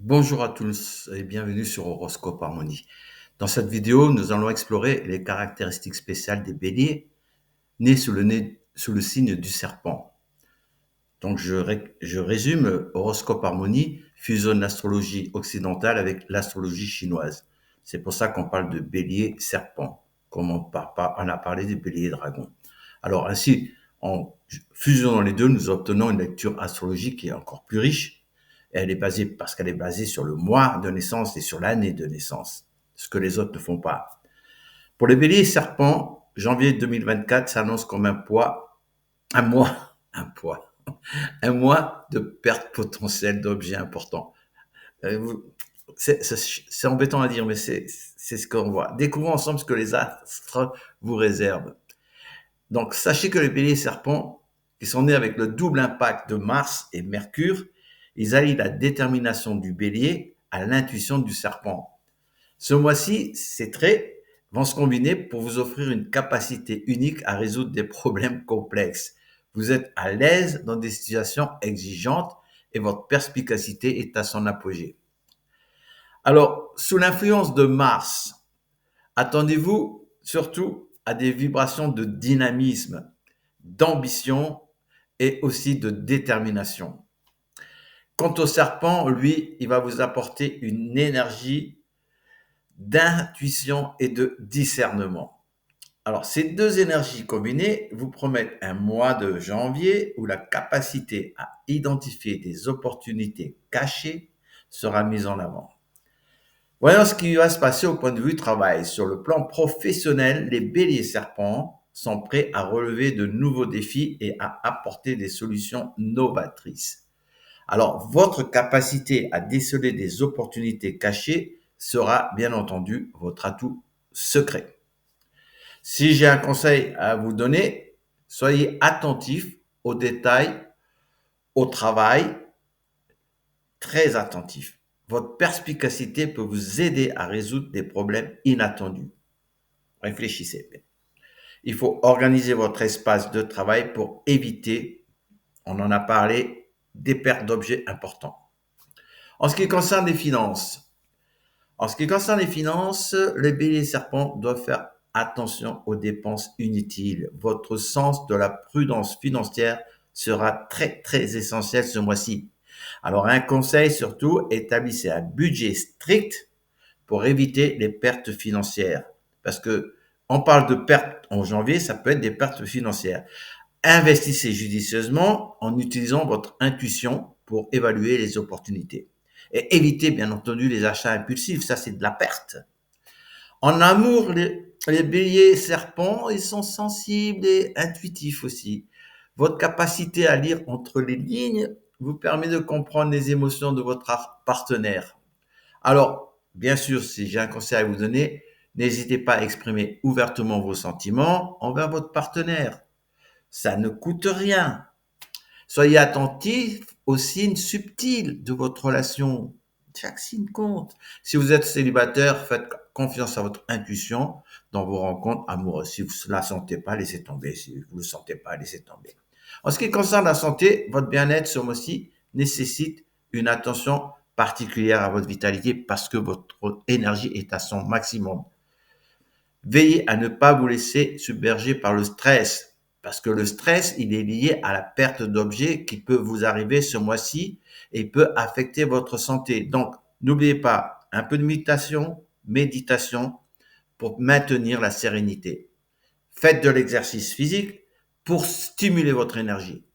Bonjour à tous et bienvenue sur Horoscope Harmonie. Dans cette vidéo, nous allons explorer les caractéristiques spéciales des béliers nés sous le signe du serpent. Donc je résume, Horoscope Harmonie fusionne l'astrologie occidentale avec l'astrologie chinoise. C'est pour ça qu'on parle de bélier serpent, comme on a parlé des béliers dragons. Alors ainsi, en fusionnant les deux, nous obtenons une lecture astrologique qui est encore plus riche. Elle est basée parce qu'elle est basée sur le mois de naissance et sur l'année de naissance, ce que les autres ne font pas. Pour les béliers serpents, janvier 2024 s'annonce comme un mois, un mois de perte potentielle d'objets importants. C'est embêtant à dire, mais c'est ce qu'on voit. Découvrons ensemble ce que les astres vous réservent. Donc, sachez que les béliers serpents, qui sont nés avec le double impact de Mars et Mercure, ils allient la détermination du bélier à l'intuition du serpent. Ce mois-ci, ces traits vont se combiner pour vous offrir une capacité unique à résoudre des problèmes complexes. Vous êtes à l'aise dans des situations exigeantes et votre perspicacité est à son apogée. Alors, sous l'influence de Mars, attendez-vous surtout à des vibrations de dynamisme, d'ambition et aussi de détermination. Quant au serpent, lui, il va vous apporter une énergie d'intuition et de discernement. Alors, ces deux énergies combinées vous promettent un mois de janvier où la capacité à identifier des opportunités cachées sera mise en avant. Voyons ce qui va se passer au point de vue travail. Sur le plan professionnel, les béliers serpents sont prêts à relever de nouveaux défis et à apporter des solutions novatrices. Alors, votre capacité à déceler des opportunités cachées sera bien entendu votre atout secret. Si j'ai un conseil à vous donner, soyez attentif aux détails, au travail, très attentif. Votre perspicacité peut vous aider à résoudre des problèmes inattendus. Réfléchissez bien. Il faut organiser votre espace de travail pour éviter, on en a parlé, des pertes d'objets importants. En ce qui concerne les finances, les béliers serpents doivent faire attention aux dépenses inutiles. Votre sens de la prudence financière sera très, très essentiel ce mois-ci. Alors, un conseil surtout, établissez un budget strict pour éviter les pertes financières. Parce que on parle de pertes en janvier, ça peut être des pertes financières. Investissez judicieusement en utilisant votre intuition pour évaluer les opportunités. Et évitez bien entendu les achats impulsifs, ça c'est de la perte. En amour, les béliers serpents, ils sont sensibles et intuitifs aussi. Votre capacité à lire entre les lignes vous permet de comprendre les émotions de votre partenaire. Alors, bien sûr, si j'ai un conseil à vous donner, n'hésitez pas à exprimer ouvertement vos sentiments envers votre partenaire. Ça ne coûte rien. Soyez attentif aux signes subtils de votre relation. Chaque signe compte. Si vous êtes célibataire, faites confiance à votre intuition dans vos rencontres amoureuses. Si vous ne la sentez pas, laissez tomber. Si vous ne le sentez pas, laissez tomber. En ce qui concerne la santé, votre bien-être ce mois-ci nécessite une attention particulière à votre vitalité parce que votre énergie est à son maximum. Veillez à ne pas vous laisser submerger par le stress, parce que le stress, il est lié à la perte d'objets qui peut vous arriver ce mois-ci et peut affecter votre santé. Donc, n'oubliez pas, un peu de méditation pour maintenir la sérénité. Faites de l'exercice physique pour stimuler votre énergie.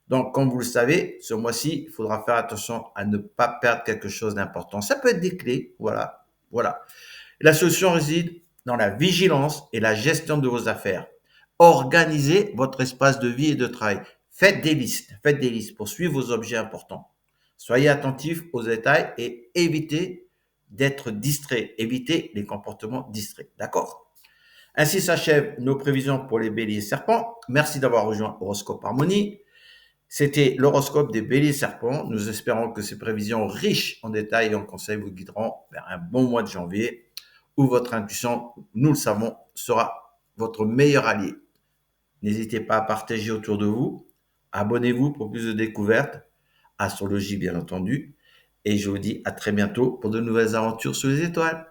Donc, comme vous le savez, ce mois-ci, il faudra faire attention à ne pas perdre quelque chose d'important. Ça peut être des clés, voilà, voilà. La solution réside dans la vigilance et la gestion de vos affaires. Organisez votre espace de vie et de travail. Faites des listes pour suivre vos objets importants. Soyez attentifs aux détails et évitez d'être distrait. Évitez les comportements distraits. D'accord? Ainsi s'achèvent nos prévisions pour les béliers et serpents. Merci d'avoir rejoint Horoscope Harmonie. C'était l'horoscope des béliers et serpents. Nous espérons que ces prévisions riches en détails et en conseils vous guideront vers un bon mois de janvier où votre intuition, nous le savons, sera votre meilleur allié. N'hésitez pas à partager autour de vous. Abonnez-vous pour plus de découvertes, astrologie bien entendu, et je vous dis à très bientôt pour de nouvelles aventures sous les étoiles.